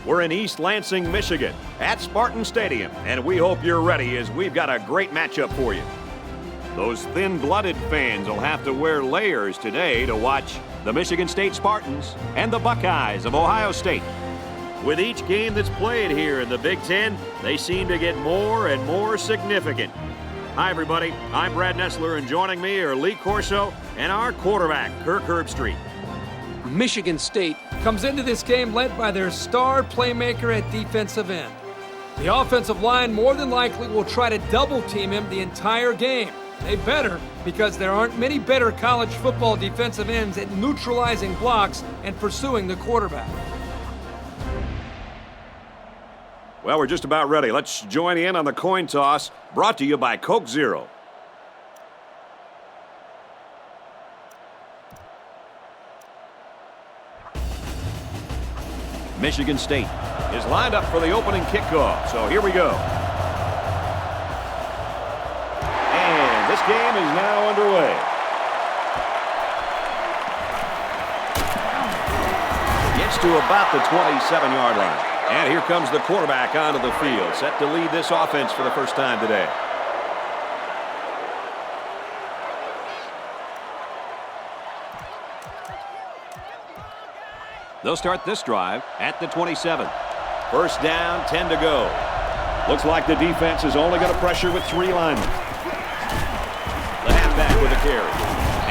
We're in East Lansing, Michigan, at Spartan Stadium, and we hope you're ready as we've got a great matchup for you. Those thin-blooded fans will have to wear layers today to watch the Michigan State Spartans and the Buckeyes of Ohio State. With each game that's played here in the Big Ten, they seem to get more and more significant. Hi, everybody. I'm Brad Nessler, and joining me are Lee Corso and our quarterback, Kirk Herbstreit. Michigan State comes into this game led by their star playmaker at defensive end. The offensive line more than likely will try to double-team him the entire game. They better, because there aren't many better college football defensive ends at neutralizing blocks and pursuing the quarterback. Well, we're just about ready. Let's join in on the coin toss, brought to you by Coke Zero. Michigan State is lined up for the opening kickoff, so here we go. And this game is now underway. Gets to about the 27-yard line. And here comes the quarterback onto the field, set to lead this offense for the first time today. They'll start this drive at the 27. First down, 10 to go. Looks like the defense is only going to pressure with 3 linemen. The halfback with a carry.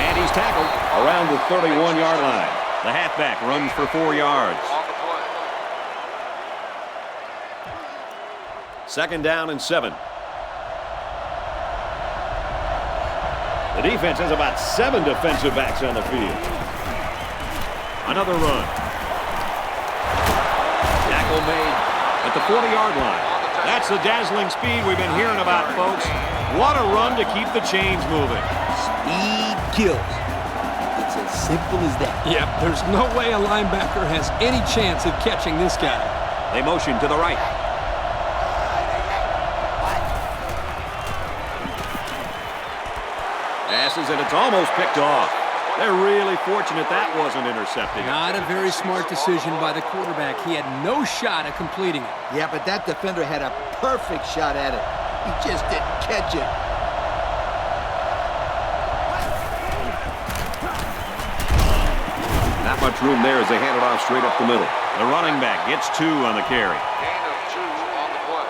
And he's tackled around the 31-yard line. The halfback runs for 4 yards. Second down and 7. The defense has about 7 defensive backs on the field. Another run. Tackle made at the 40-yard line. That's the dazzling speed we've been hearing about, folks. What a run to keep the chains moving. Speed kills. It's as simple as that. Yep, there's no way a linebacker has any chance of catching this guy. They motion to the right. Passes, and it's almost picked off. They're really fortunate that wasn't intercepted. Not a very smart decision by the quarterback. He had no shot at completing it. Yeah, but that defender had a perfect shot at it. He just didn't catch it. Not much room there as they hand it off straight up the middle. The running back gets 2 on the carry. Gain of 2 on the play.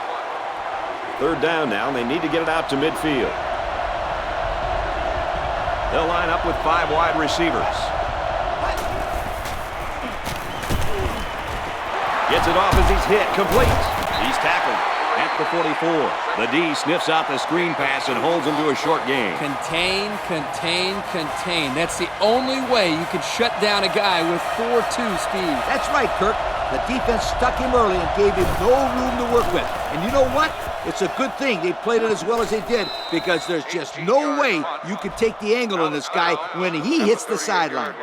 Third down now, and they need to get it out to midfield. They'll line up with 5 wide receivers. Gets it off as he's hit. Complete. He's tackled at the 44. The D sniffs out the screen pass and holds him to a short gain. Contain, contain, contain. That's the only way you could shut down a guy with 4.2 speed. That's right, Kirk. The defense stuck him early and gave him no room to work with. And you know what? It's a good thing they played it as well as they did, because there's just no way you can take the angle on this guy when he hits the sideline.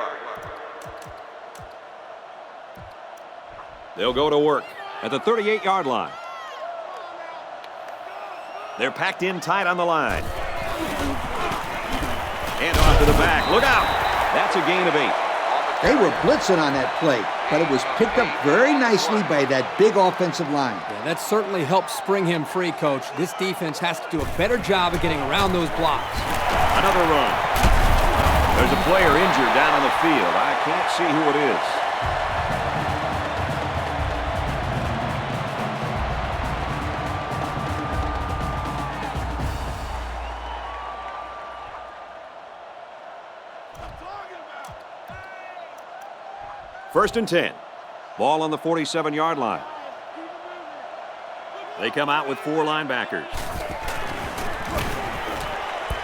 They'll go to work at the 38-yard line. They're packed in tight on the line. And off to the back. Look out! That's a gain of 8. They were blitzing on that play, but it was picked up very nicely by that big offensive line. Yeah, that certainly helped spring him free, Coach. This defense has to do a better job of getting around those blocks. Another run. There's a player injured down on the field. I can't see who it is. First and 10. Ball on the 47-yard line. They come out with 4 linebackers.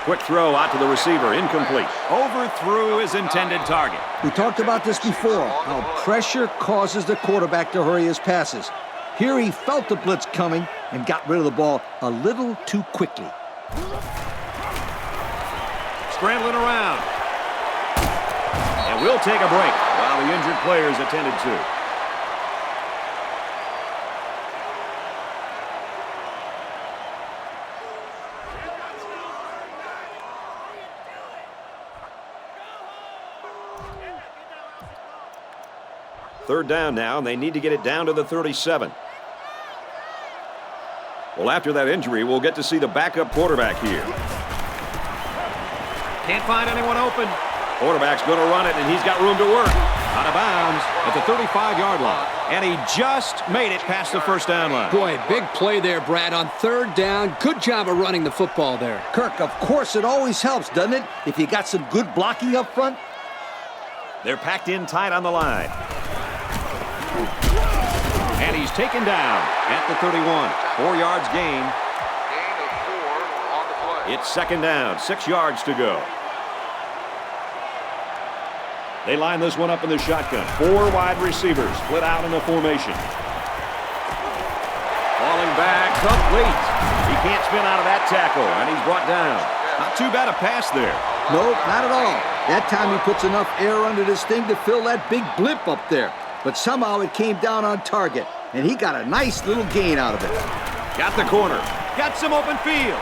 Quick throw out to the receiver, incomplete. Overthrew his intended target. We talked about this before, how pressure causes the quarterback to hurry his passes. Here he felt the blitz coming and got rid of the ball a little too quickly. Scrambling around. And we'll take a break while the injured players attended to. Third down now, and they need to get it down to the 37. Well, after that injury, we'll get to see the backup quarterback here. Can't find anyone open. Quarterback's going to run it, and he's got room to work. Out of bounds at the 35-yard line. And he just made it past the first down line. Boy, big play there, Brad, on third down. Good job of running the football there. Kirk, of course it always helps, doesn't it, if you got some good blocking up front? They're packed in tight on the line. And he's taken down at the 31. 4 yards gain. Gain of 4 on the play. It's second down, 6 yards to go. They line this one up in the shotgun. 4 wide receivers split out in a formation. Falling back, complete. He can't spin out of that tackle, and he's brought down. Not too bad a pass there. No, not at all. That time he puts enough air under this thing to fill that big blip up there. But somehow it came down on target, and he got a nice little gain out of it. Got the corner. Got some open field.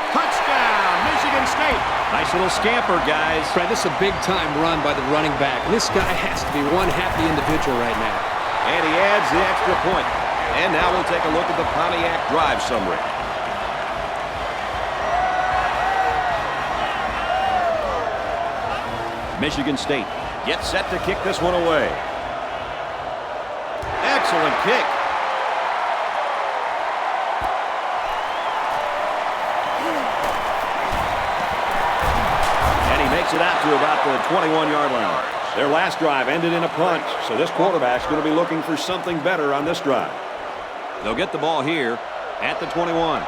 Touchdown, Michigan State. Nice little scamper, guys. Brad, this is a big-time run by the running back. This guy has to be one happy individual right now. And he adds the extra point. And now we'll take a look at the Pontiac drive summary. Michigan State gets set to kick this one away. Excellent kick. And he makes it out to about the 21-yard line. Their last drive ended in a punt, so this quarterback's going to be looking for something better on this drive. They'll get the ball here at the 21.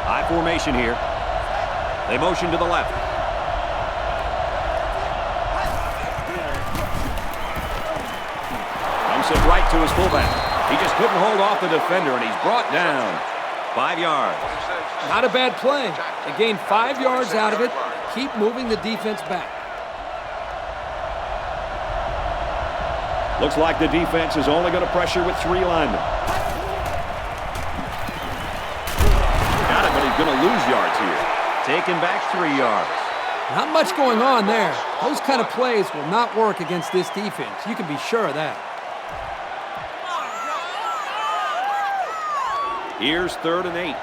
High formation here. They motion to the left. Dumps it right to his fullback. He just couldn't hold off the defender, and he's brought down. 5 yards. Not a bad play. They gained 5 yards out of it. Keep moving the defense back. Looks like the defense is only going to pressure with 3 linemen. Got it, but he's going to lose yards here. Taken back 3 yards. Not much going on there. Those kind of plays will not work against this defense. You can be sure of that. Here's 3rd and 8.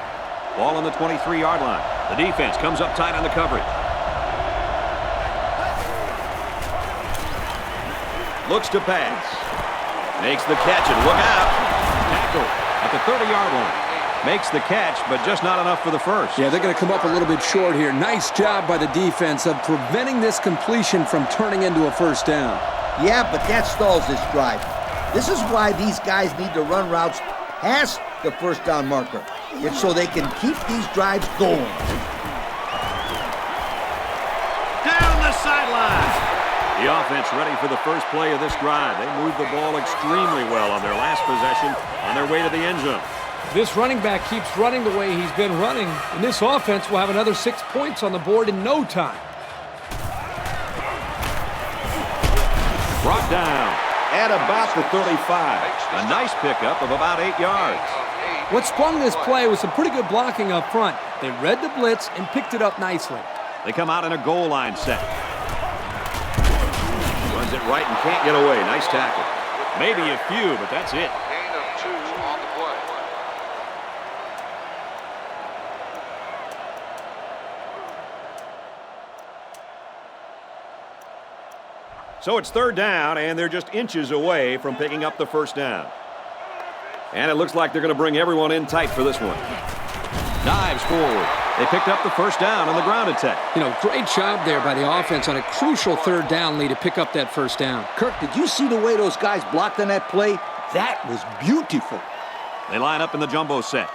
Ball on the 23-yard line. The defense comes up tight on the coverage. Looks to pass. Makes the catch, and look out. Tackle at the 30-yard line. Makes the catch, but just not enough for the first. Yeah, they're going to come up a little bit short here. Nice job by the defense of preventing this completion from turning into a first down. Yeah, but that stalls this drive. This is why these guys need to run routes past the first down marker. It's so they can keep these drives going. Down the sideline. The offense ready for the first play of this drive. They moved the ball extremely well on their last possession on their way to the end zone. This running back keeps running the way he's been running, and this offense will have another 6 points on the board in no time. Brought down at about the 35. A nice pickup of about 8 yards. What sprung this play was some pretty good blocking up front. They read the blitz and picked it up nicely. They come out in a goal line set. Runs it right and can't get away. Nice tackle. Maybe a few, but that's it. Gain of 2 on the play. So it's 3rd down, and they're just inches away from picking up the first down. And it looks like they're going to bring everyone in tight for this one. Dives forward. They picked up the first down on the ground attack. You know, great job there by the offense on a crucial 3rd down lead to pick up that first down. Kirk, did you see the way those guys blocked on that play? That was beautiful. They line up in the jumbo set.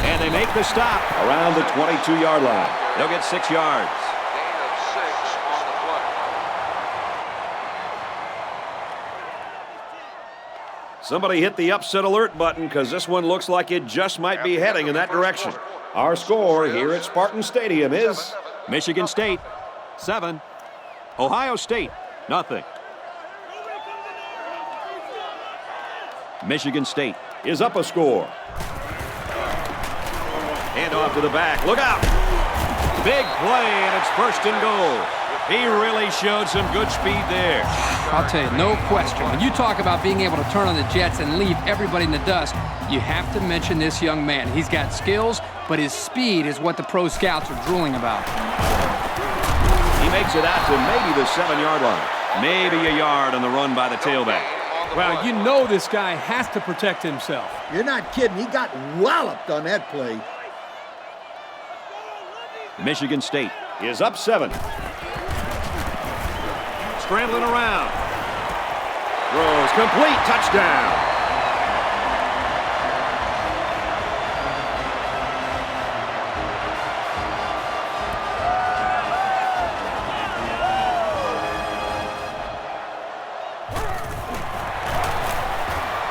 And they make the stop around the 22-yard line. They'll get 6 yards. Gain of 6 on the play. Somebody hit the upset alert button because this one looks like it just might be heading in that direction. Our score here at Spartan Stadium is Michigan State 7, Ohio State 0. Michigan State is up a score. Hand off to the back. Look out. Big play, and it's first and goal. He really showed some good speed there. I'll tell you, no question. When you talk about being able to turn on the jets and leave everybody in the dust, you have to mention this young man. He's got skills, but his speed is what the pro scouts are drooling about. He makes it out to maybe the 7-yard line. Maybe a yard on the run by the tailback. Well, you know this guy has to protect himself. You're not kidding. He got walloped on that play. Michigan State is up 7. Scrambling around. Throws complete. Touchdown.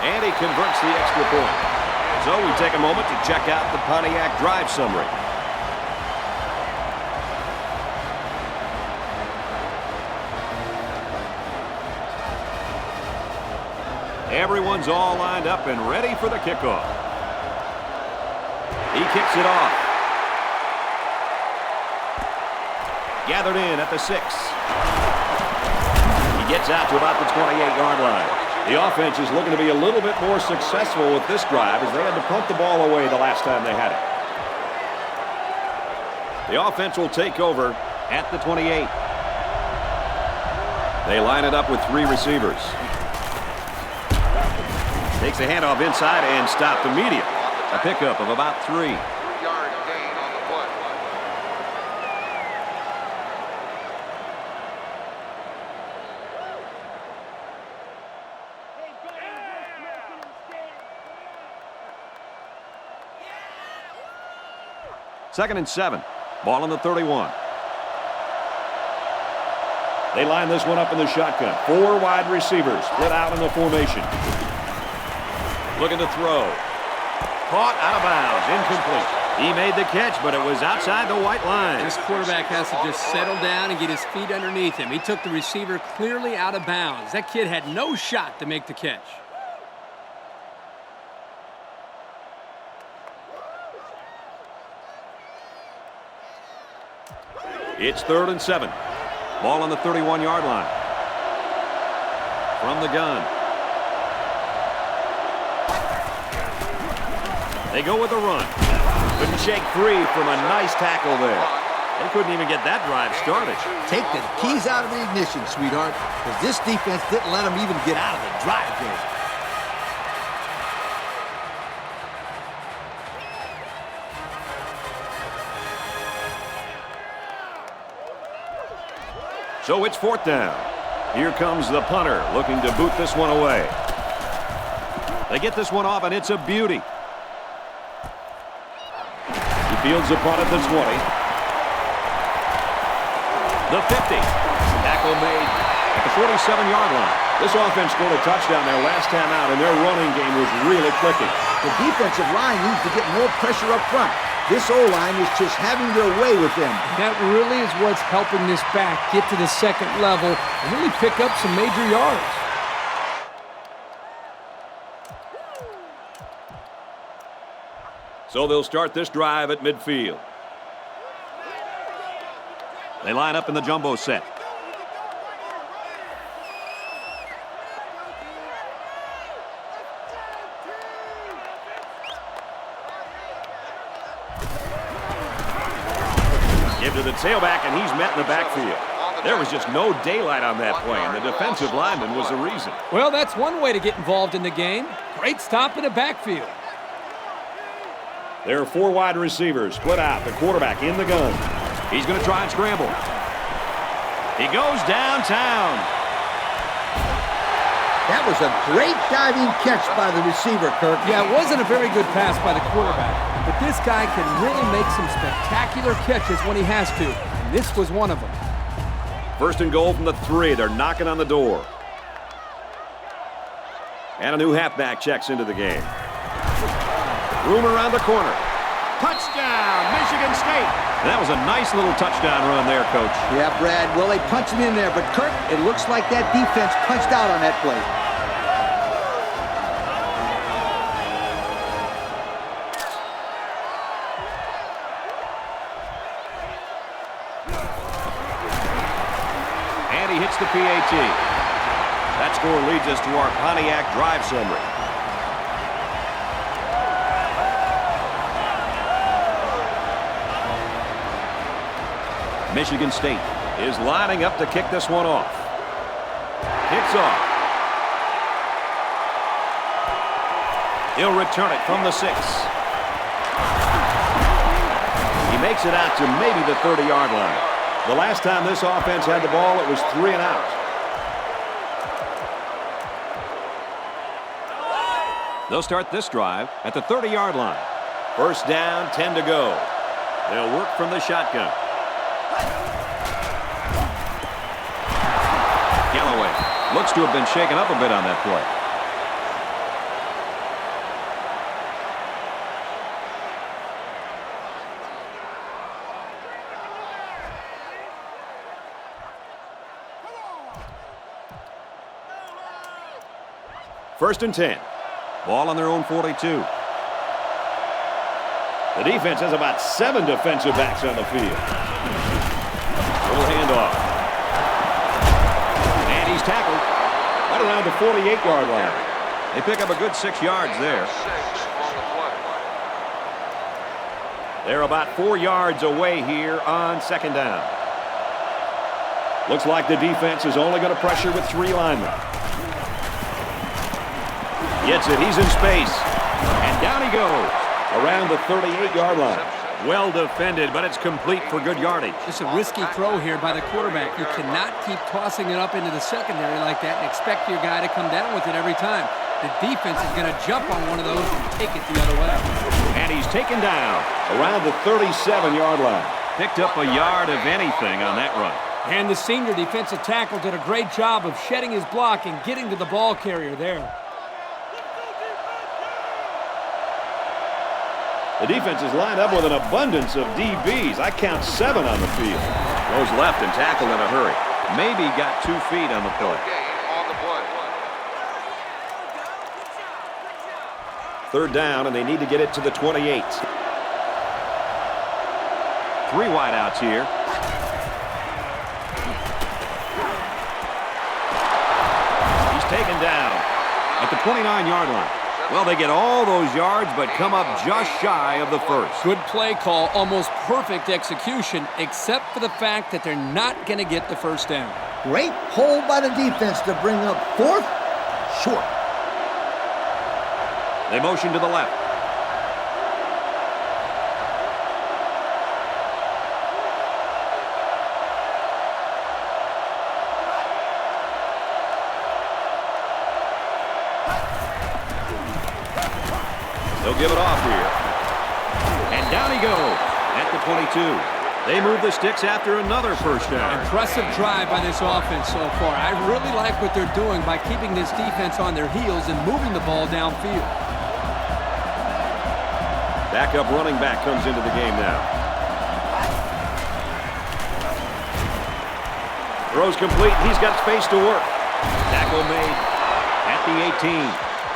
And he converts the extra point. So we take a moment to check out the Pontiac drive summary. Everyone's all lined up and ready for the kickoff. He kicks it off. Gathered in at the 6. He gets out to about the 28-yard line. The offense is looking to be a little bit more successful with this drive as they had to punt the ball away the last time they had it. The offense will take over at the 28. They line it up with 3 receivers. Takes the handoff inside and stopped immediately. A pickup of about 3. 3-yard gain on the play. Second and 7. Ball on the 31. They line this one up in the shotgun. 4 wide receivers split out in the formation. Looking to throw. Caught out of bounds. Incomplete. He made the catch, but it was outside the white line. This quarterback has to just settle down and get his feet underneath him. He took the receiver clearly out of bounds. That kid had no shot to make the catch. It's 3rd and 7. Ball on the 31-yard line. From the gun. They go with a run. Couldn't shake free from a nice tackle there. They couldn't even get that drive started. Take the keys out of the ignition, sweetheart, because this defense didn't let them even get out of the drive there. So it's 4th down. Here comes the punter looking to boot this one away. They get this one off, and it's a beauty. He fields the punt at the 20. The 50. Tackle made at the 47-yard line. This offense scored a touchdown their last time out, and their running game was really clicking. The defensive line needs to get more pressure up front. This O-line is just having their way with them. That really is what's helping this back get to the second level and really pick up some major yards. So they'll start this drive at midfield. They line up in the jumbo set. Give to the tailback, and he's met in the backfield. There was just no daylight on that play, and the defensive lineman was the reason. Well, that's one way to get involved in the game. Great stop in the backfield. There are 4 wide receivers split out. The quarterback in the gun. He's going to try and scramble. He goes downtown. That was a great diving catch by the receiver, Kirk. Yeah, it wasn't a very good pass by the quarterback, but this guy can really make some spectacular catches when he has to, and this was one of them. 1st and goal from the 3. They're knocking on the door. And a new halfback checks into the game. Room around the corner. Touchdown, Michigan State. That was a nice little touchdown run there, Coach. Yeah, Brad. Well, they punched him in there, but Kirk, it looks like that defense punched out on that play. the PAT. That score leads us to our Pontiac drive summary. Michigan State is lining up to kick this one off. Kicks off. He'll return it from the 6. He makes it out to maybe the 30-yard line. The last time this offense had the ball, it was 3 and out. They'll start this drive at the 30-yard line. First down, 10 to go. They'll work from the shotgun. Galloway looks to have been shaken up a bit on that play. First and 10. Ball on their own 42. The defense has about 7 defensive backs on the field. Little handoff. And he's tackled right around the 48-yard line. They pick up a good 6 yards there. They're about 4 yards away here on second down. Looks like the defense is only going to pressure with 3 linemen. Gets it. He's in space. And down he goes around the 38-yard line. Well defended, but it's complete for good yardage. It's a risky throw here by the quarterback. You cannot keep tossing it up into the secondary like that and expect your guy to come down with it every time. The defense is going to jump on one of those and take it the other way. And he's taken down around the 37-yard line. Picked up a yard of anything on that run. And the senior defensive tackle did a great job of shedding his block and getting to the ball carrier there. The defense is lined up with an abundance of DBs. I count 7 on the field. Goes left and tackled in a hurry. Maybe got 2 feet on the play. Third down, and they need to get it to the 28. 3 wideouts here. He's taken down at the 29-yard line. Well, they get all those yards, but come up just shy of the first. Good play call, almost perfect execution, except for the fact that they're not going to get the first down. Great hold by the defense to bring up 4th. Short. They motion to the left. They'll give it off here. And down he goes at the 22. They move the sticks after another first down. Impressive drive by this offense so far. I really like what they're doing by keeping this defense on their heels and moving the ball downfield. Backup running back comes into the game now. Throws complete. He's got space to work. Tackle made at the 18.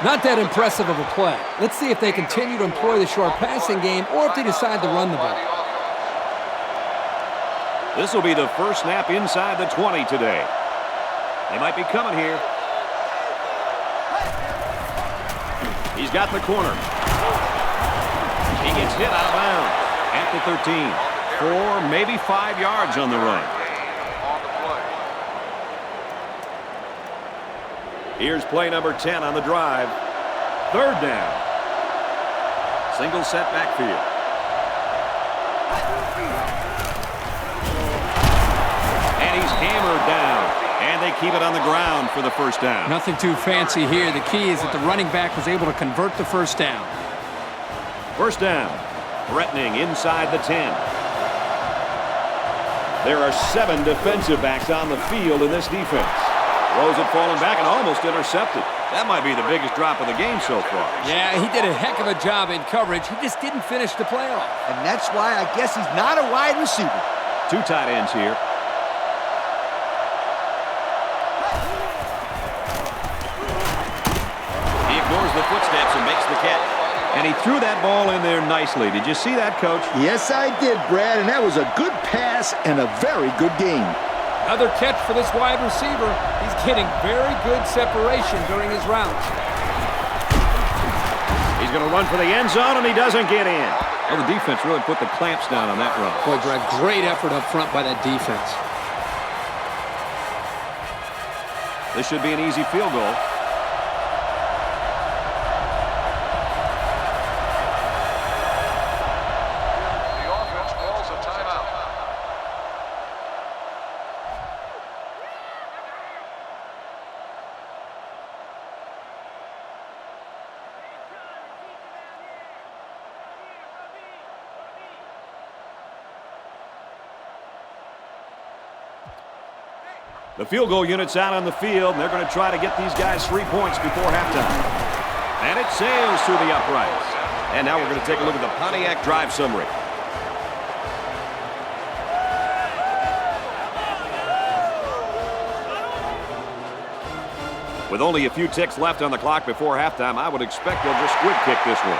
Not that impressive of a play. Let's see if they continue to employ the short passing game or if they decide to run the ball. This will be the first snap inside the 20 today. They might be coming here. He's got the corner. He gets hit out of bounds at the 13. 4, maybe 5 yards on the run. Here's play number 10 on the drive. Third down. Single set backfield. And he's hammered down. And they keep it on the ground for the first down. Nothing too fancy here. The key is that the running back was able to convert the first down. First down. Threatening inside the 10. There are 7 defensive backs on the field in this defense. Throws it falling back and almost intercepted. That might be the biggest drop of the game so far. Yeah, he did a heck of a job in coverage. He just didn't finish the play off. And that's why I guess he's not a wide receiver. 2 tight ends here. He ignores the footsteps and makes the catch. And he threw that ball in there nicely. Did you see that, Coach? Yes, I did, Brad, and that was a good pass and a very good game. Another catch for this wide receiver. He's getting very good separation during his routes. He's going to run for the end zone, and he doesn't get in. Well, the defense really put the clamps down on that run. Boy, Greg, great effort up front by that defense. This should be an easy field goal. The offense calls a timeout. The field goal unit's out on the field, and they're going to try to get these guys 3 points before halftime. And it sails through the uprights. And now we're going to take a look at the Pontiac drive summary. With only a few ticks left on the clock before halftime, I would expect they'll just squib kick this one.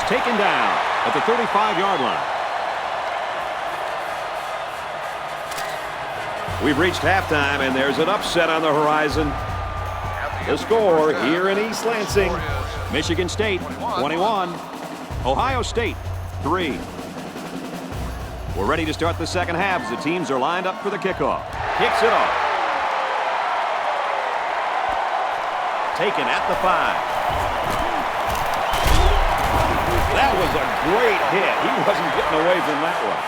Taken down at the 35-yard line. We've reached halftime, and there's an upset on the horizon. The score here in East Lansing: Michigan State 21, Ohio State 3. We're ready to start the second half as the teams are lined up for the kickoff. Kicks it off. Taken at the 5. That was a great hit. He wasn't getting away from that one.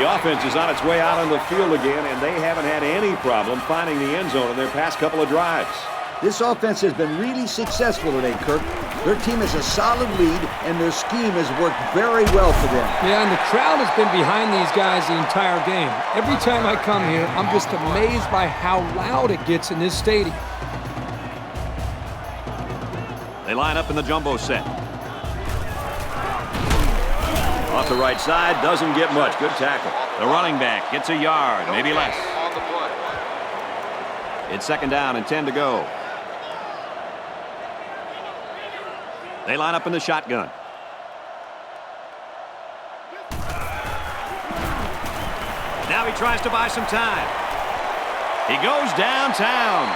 The offense is on its way out on the field again, and they haven't had any problem finding the end zone in their past couple of drives. This offense has been really successful today, Kirk. Their team has a solid lead, and their scheme has worked very well for them. Yeah, and the crowd has been behind these guys the entire game. Every time I come here, I'm just amazed by how loud it gets in this stadium. They line up in the jumbo set. Off the right side, doesn't get much. Good tackle. The running back gets a yard, maybe less. It's second down and 10 to go. They line up in the shotgun. Now he tries to buy some time. He goes downtown.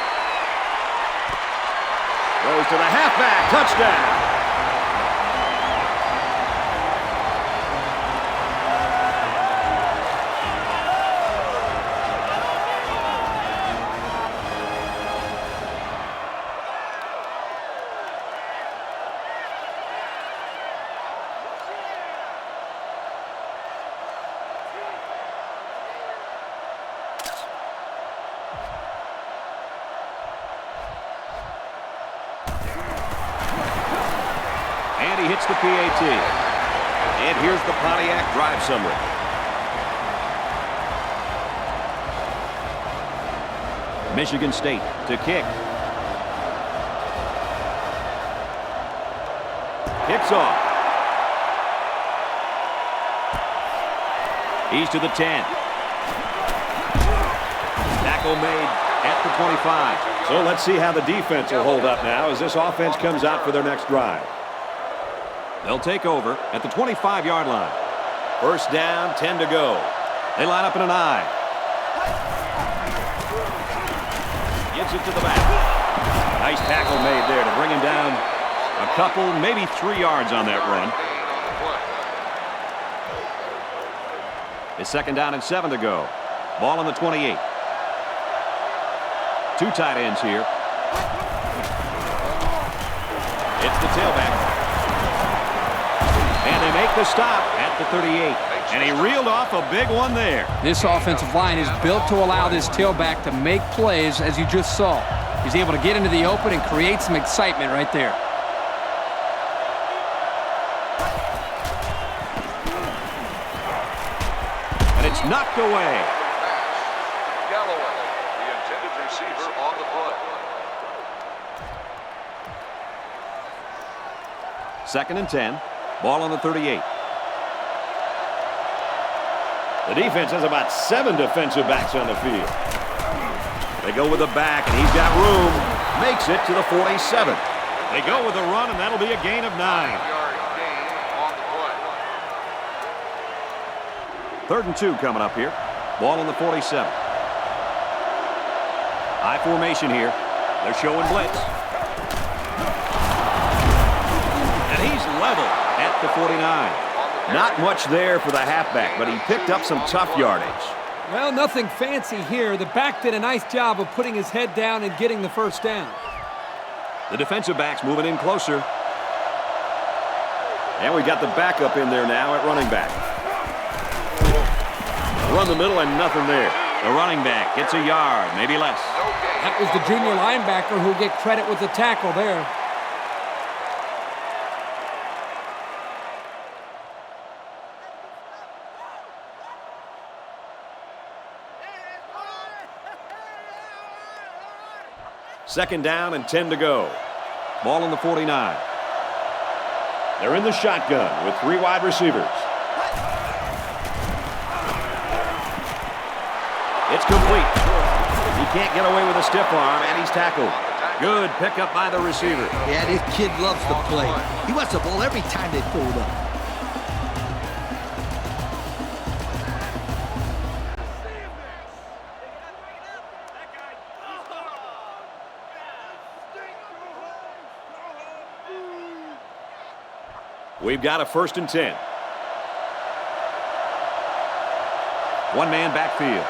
Goes to the halfback. Touchdown. And he hits the PAT. And here's the Pontiac drive summary. Michigan State to kick. Kicks off. He's to the 10. Tackle made at the 25. So let's see how the defense will hold up now as this offense comes out for their next drive. They'll take over at the 25-yard line. First down, 10 to go. They line up in an I. Gives it to the back. Nice tackle made there to bring him down a couple, maybe 3 yards on that run. It's second down and 7 to go. Ball on the 28. Two tight ends here. It's the tailback. And they make the stop at the 38. And he reeled off a big one there. This offensive line is built to allow this tailback to make plays, as you just saw. He's able to get into the open and create some excitement right there. And it's knocked away. Galloway, the intended receiver on the play. Second and 10. Ball on the 38. The defense has about 7 defensive backs on the field. They go with the back, and he's got room. Makes it to the 47. They go with a run, and that'll be a gain of 9. 9-yard gain on the play. 3rd and 2 coming up here. Ball on the 47. High formation here. They're showing blitz. And he's level at the 49. Not much there for the halfback, but he picked up some tough yardage. Well, nothing fancy here. The back did a nice job of putting his head down and getting the first down. The defensive back's moving in closer. And we got the backup in there now at running back. Run the middle and nothing there. The running back gets a yard, maybe less. That was the junior linebacker who'll get credit with the tackle there. Second down and 10 to go. Ball on the 49. They're in the shotgun with 3 wide receivers. It's complete. He can't get away with a stiff arm, and he's tackled. Good pickup by the receiver. Yeah, this kid loves to play. He wants the ball every time they throw it up. We've got a 1st and 10. One-man backfield.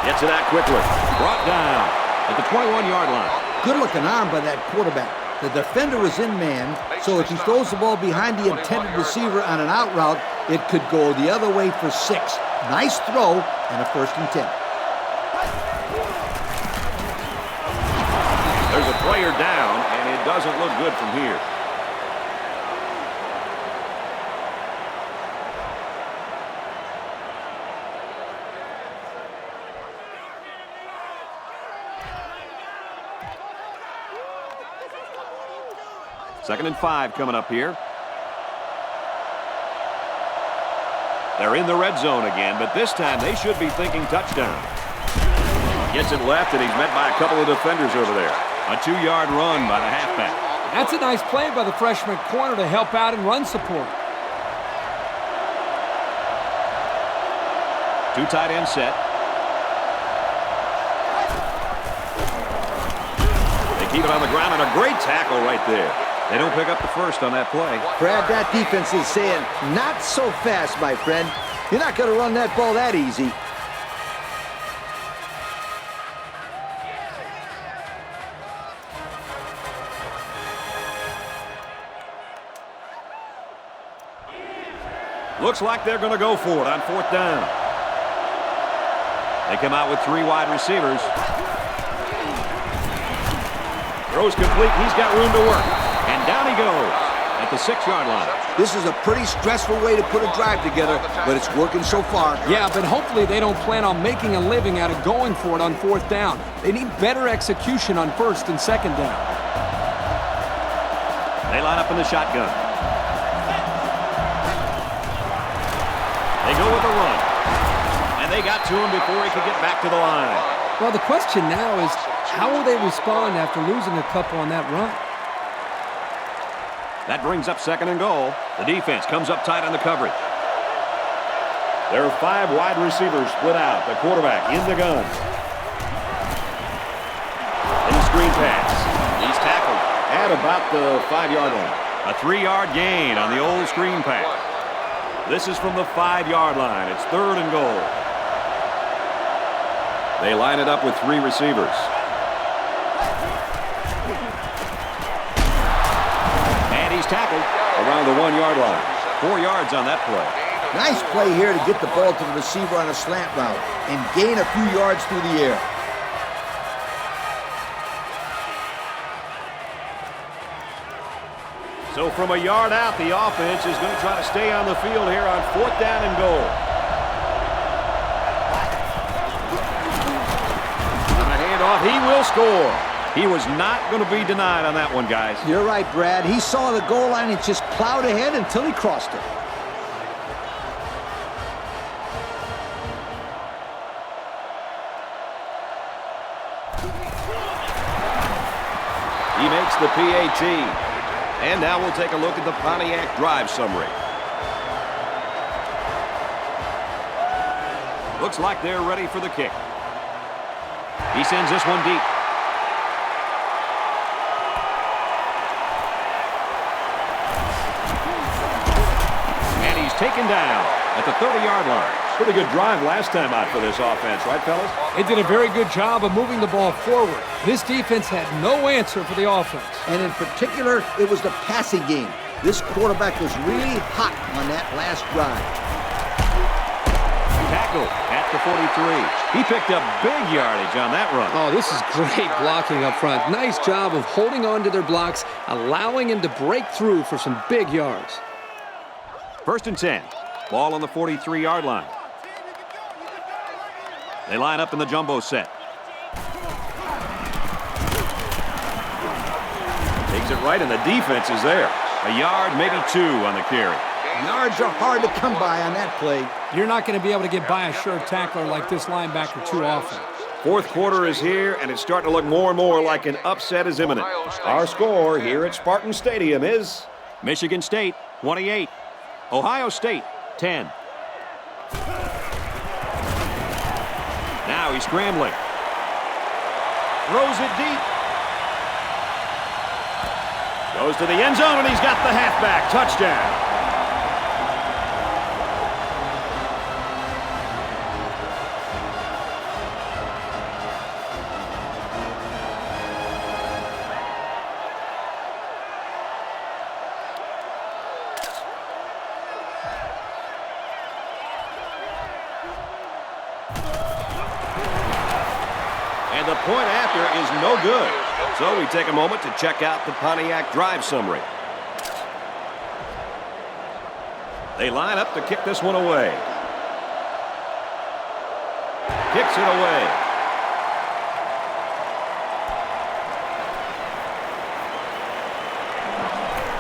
Gets it out quickly. Brought down at the 21-yard line. Good-looking arm by that quarterback. The defender is in man, so if he throws the ball behind the intended receiver on an out route, it could go the other way for 6. Nice throw and a 1st and 10. There's a player down, and it doesn't look good from here. Second and 5 coming up here. They're in the red zone again, but this time they should be thinking touchdown. Gets it left, and he's met by a couple of defenders over there. A 2-yard run by the halfback. That's a nice play by the freshman corner to help out in run support. 2 tight end set. They keep it on the ground, and a great tackle right there. They don't pick up the first on that play. Brad, that defense is saying, not so fast, my friend. You're not going to run that ball that easy. Looks like they're going to go for it on 4th down. They come out with 3 wide receivers. Throws complete. He's got room to work. And down he goes at the 6-yard line. This is a pretty stressful way to put a drive together, but it's working so far. Yeah, but hopefully they don't plan on making a living out of going for it on 4th down. They need better execution on 1st and 2nd down. They line up in the shotgun. They go with a run. And they got to him before he could get back to the line. Well, the question now is, how will they respond after losing a couple on that run? That brings up 2nd and goal. The defense comes up tight on the coverage. There are 5 wide receivers split out. The quarterback in the gun. And the screen pass. He's tackled at about the 5-yard line. A 3-yard gain on the old screen pass. This is from the 5-yard line. It's 3rd and goal. They line it up with 3 receivers. And he's tackled around the 1-yard line. 4 yards on that play. Nice play here to get the ball to the receiver on a slant route and gain a few yards through the air. So from a yard out, the offense is going to try to stay on the field here on 4th down and goal. On a handoff, he will score. He was not going to be denied on that one, guys. You're right, Brad. He saw the goal line and just plowed ahead until he crossed it. the PAT. And now we'll take a look at the Pontiac drive summary. Looks like they're ready for the kick. He sends this one deep. And he's taken down at the 30-yard line. Pretty good drive last time out for this offense, right, fellas? They did a very good job of moving the ball forward. This defense had no answer for the offense. And in particular, it was the passing game. This quarterback was really hot on that last drive. Tackle at the 43. He picked up big yardage on that run. Oh, this is great blocking up front. Nice job of holding on to their blocks, allowing him to break through for some big yards. 1st and 10. Ball on the 43-yard line. They line up in the jumbo set. Takes it right, and the defense is there. A yard, maybe 2 on the carry. Yards are hard to come by on that play. You're not going to be able to get by a sure tackler like this linebacker too often. 4th quarter is here, and it's starting to look more and more like an upset is imminent. Our score here at Spartan Stadium is Michigan State, 28. Ohio State, 10. Now he's scrambling. Throws it deep. Goes to the end zone, and he's got the halfback. Touchdown. And the point after is no good. So we take a moment to check out the Pontiac drive summary. They line up to kick this one away. Kicks it away.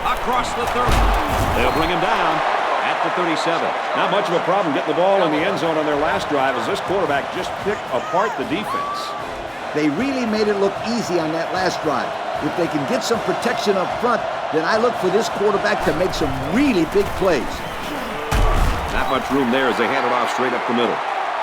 Across the 30. They'll bring him down at the 37. not much of a problem getting the ball in the end zone on their last drive as this quarterback just picked apart the defense. They really made it look easy on that last drive. If they can get some protection up front, then I look for this quarterback to make some really big plays. Not much room there as they hand it off straight up the middle.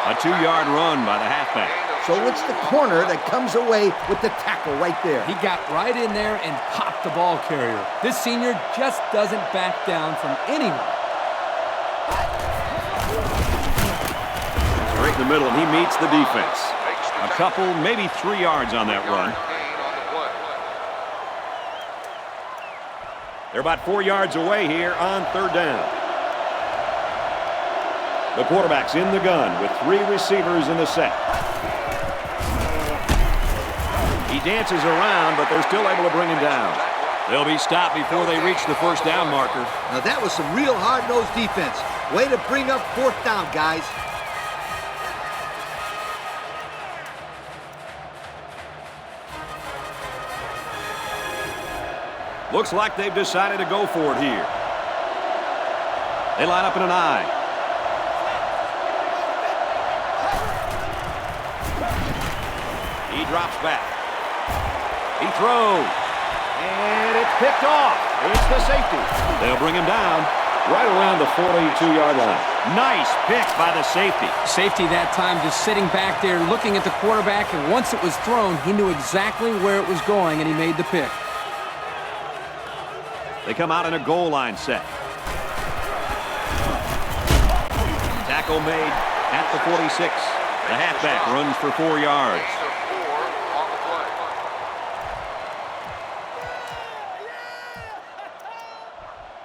A 2-yard run by the halfback. So it's the corner that comes away with the tackle right there. He got right in there and popped the ball carrier. This senior just doesn't back down from anyone. Straight in the middle, and he meets the defense. A couple, maybe 3 yards on that run. They're about 4 yards away here on 3rd down. The quarterback's in the gun with 3 receivers in the set. He dances around, but they're still able to bring him down. They'll be stopped before they reach the 1st down marker. Now that was some real hard-nosed defense. Way to bring up 4th down, guys. Looks like they've decided to go for it here. They line up in an I. He drops back. He throws. And it's picked off. It's the safety. They'll bring him down Right around the 42-yard line. Nice pick by the safety. Safety that time just sitting back there looking at the quarterback, and once it was thrown, he knew exactly where it was going, and he made the pick. They come out in a goal line set. Tackle made at the 46. The halfback runs for 4 yards.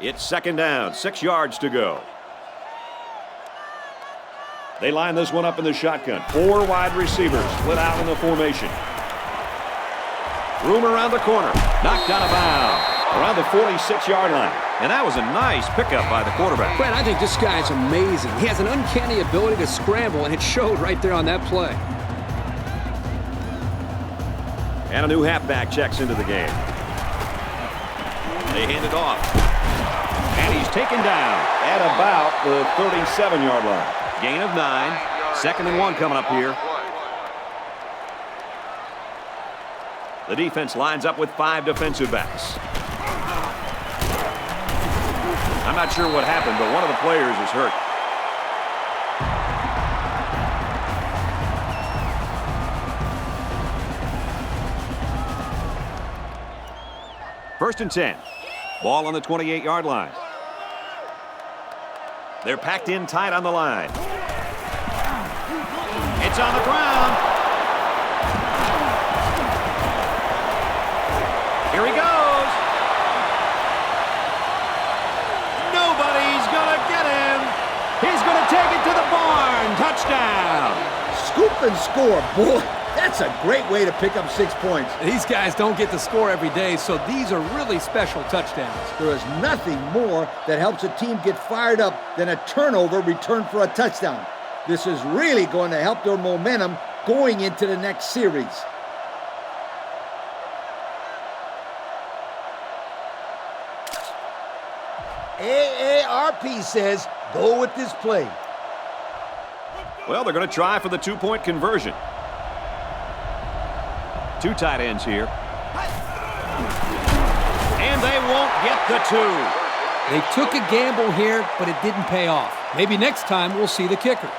It's 2nd down, 6 yards to go. They line this one up in the shotgun. 4 wide receivers split out in the formation. Room around the corner. Knocked out of bounds. Around the 46-yard line. And that was a nice pickup by the quarterback. Brad, I think this guy is amazing. He has an uncanny ability to scramble, and it showed right there on that play. And a new halfback checks into the game. They hand it off. And he's taken down At about the 37-yard line. Gain of 9. 2nd and 1 coming up here. The defense lines up with 5 defensive backs. I'm not sure what happened, but one of the players is hurt. First and 10. Ball on the 28-yard line. They're packed in tight on the line. It's on the ground. Here he goes. Nobody's going to get him. He's going to take it to the barn. Touchdown. Scoop and score, boy. That's a great way to pick up 6 points. These guys don't get to score every day, so these are really special touchdowns. There is nothing more that helps a team get fired up than a turnover returned for a touchdown. This is really going to help their momentum going into the next series. AARP says go with this play. Well, they're going to try for the 2-point conversion. 2 tight ends here. And they won't get the 2. They took a gamble here, but it didn't pay off. Maybe next time we'll see the kicker.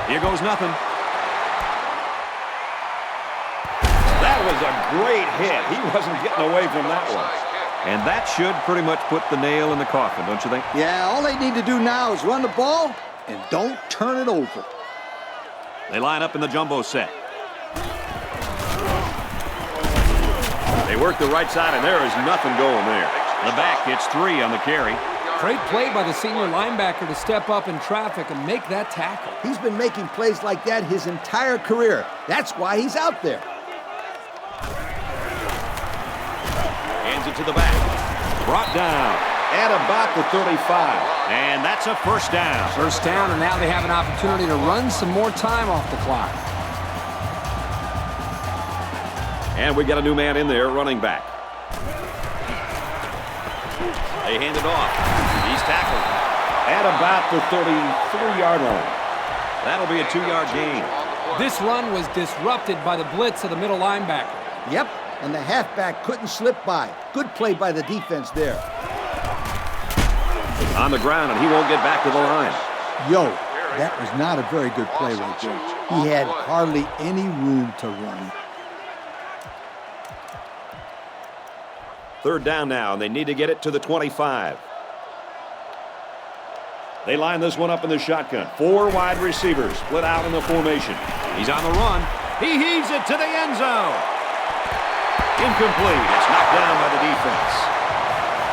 Here goes nothing. That was a great hit. He wasn't getting away from that one. And that should pretty much put the nail in the coffin, don't you think? Yeah, all they need to do now is run the ball and don't turn it over. They line up in the jumbo set. They work the right side, and there is nothing going there. The back gets 3 on the carry. Great play by the senior linebacker to step up in traffic and make that tackle. He's been making plays like that his entire career. That's why he's out there. Hands it to the back. Brought down at about the 35. And that's a first down. First down, and now they have an opportunity to run some more time off the clock. And we got a new man in there, running back. They hand it off. He's tackled At about the 33-yard line. That'll be a 2-yard gain. This run was disrupted by the blitz of the middle linebacker. Yep, and the halfback couldn't slip by. Good play by the defense there. On the ground, and he won't get back to the line. Yo, that was not a very good play right there. He had hardly any room to run. Third down now, and they need to get it to the 25. They line this one up in the shotgun. 4 wide receivers split out in the formation. He's on the run. He heaves it to the end zone. Incomplete. It's knocked down by the defense.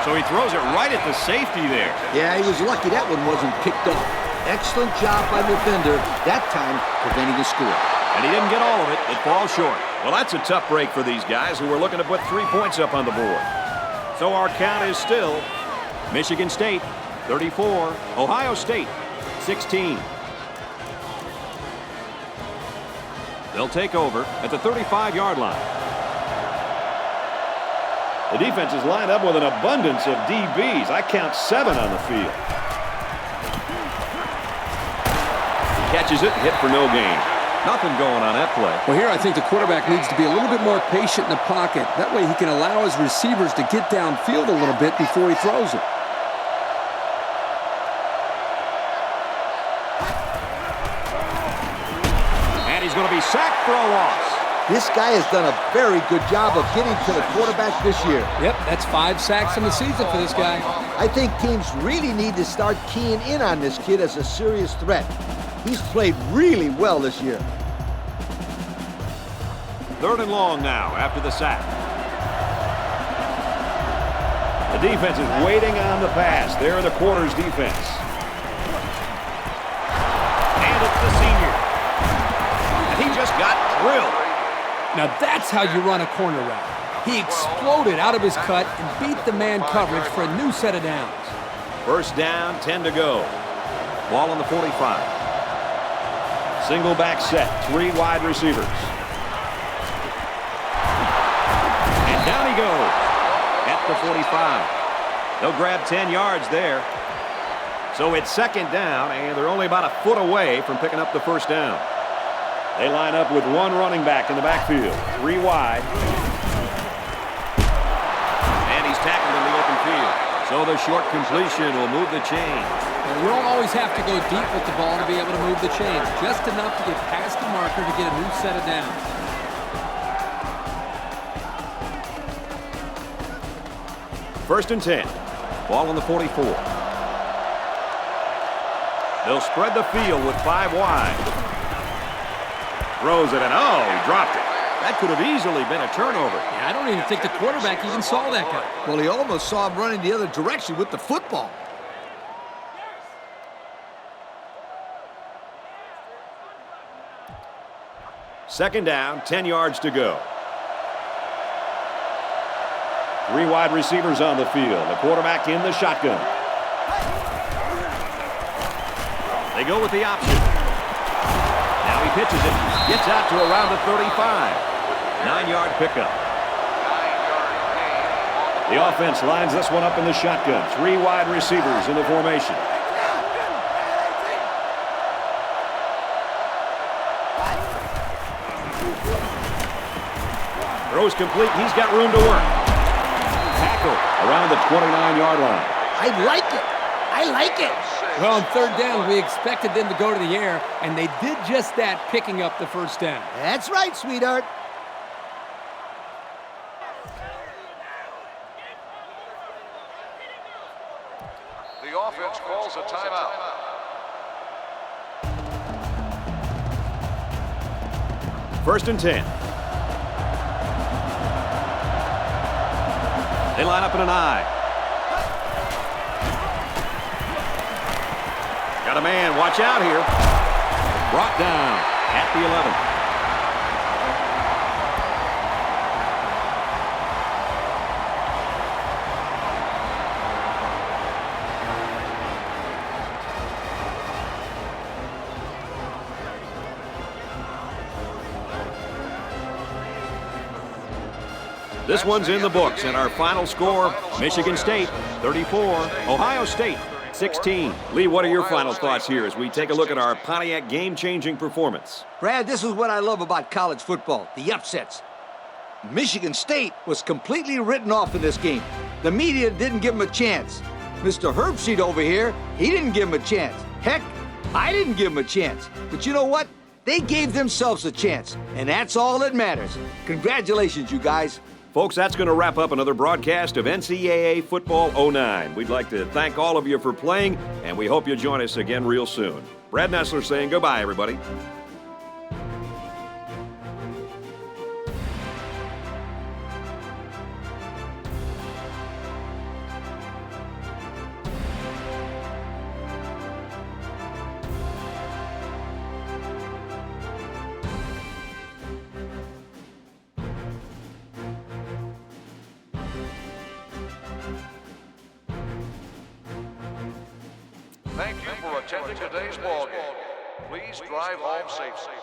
So he throws it right at the safety there. Yeah, he was lucky that one wasn't picked off. Excellent job by the defender, that time preventing a score. And he didn't get all of it. It falls short. Well, that's a tough break for these guys who were looking to put 3 points up on the board. So our count is still Michigan State 34, Ohio State 16. They'll take over at the 35-yard line. The defense is lined up with an abundance of DBs. I count 7 on the field. Catches it, hit for no gain. Nothing going on that play. Well, here I think the quarterback needs to be a little bit more patient in the pocket. That way he can allow his receivers to get downfield a little bit before he throws it. And he's going to be sacked for a loss. This guy has done a very good job of getting to the quarterback this year. Yep, that's 5 sacks in the season for this guy. I think teams really need to start keying in on this kid as a serious threat. He's played really well this year. 3rd and long now after the sack. The defense is waiting on the pass. They're the quarter's defense. And it's the senior. And he just got drilled. Now that's how you run a corner route. He exploded out of his cut and beat the man coverage for a new set of downs. First down, 10 to go. Ball on the 45. Single back set, 3 wide receivers. And down he goes at the 45. They'll grab 10 yards there. So it's second down, and they're only about a foot away from picking up the first down. They line up with one running back in the backfield. 3 wide. And he's tackled in the open field. So the short completion will move the chain. Well, you don't always have to go deep with the ball to be able to move the chains. Just enough to get past the marker to get a new set of downs. First and 10. Ball on the 44. They'll spread the field with 5 wide. Throws it, and oh, he dropped it. That could have easily been a turnover. Yeah, I don't even think the quarterback even saw that guy. Well, he almost saw him running the other direction with the football. Second down, 10 yards to go. 3 wide receivers on the field. The quarterback in the shotgun. They go with the option. Now he pitches it. Gets out to around the 35. 9-yard pickup. The offense lines this one up in the shotgun. 3 wide receivers in the formation. Throws complete. He's got room to work. Tackle around the 29-yard line. I like it. I like it. Well, on third down, we expected them to go to the air, and they did just that, picking up the first down. That's right, sweetheart. The offense calls a timeout. First and 10. They line up in an I. Got a man. Watch out here. Brought down at the 11. This one's in the books, and our final score, Michigan State 34, Ohio State 16. Lee, what are your final thoughts here as we take a look at our Pontiac game-changing performance? Brad, this is what I love about college football, the upsets. Michigan State was completely written off in this game. The media didn't give him a chance. Mr. Herbstreit over here, he didn't give him a chance. Heck, I didn't give him a chance. But you know what? They gave themselves a chance, and that's all that matters. Congratulations, you guys. Folks, that's going to wrap up another broadcast of NCAA Football 09. We'd like to thank all of you for playing, and we hope you'll join us again real soon. Brad Nessler saying goodbye, everybody. Thank you for attending today's ball game. Please drive home safely.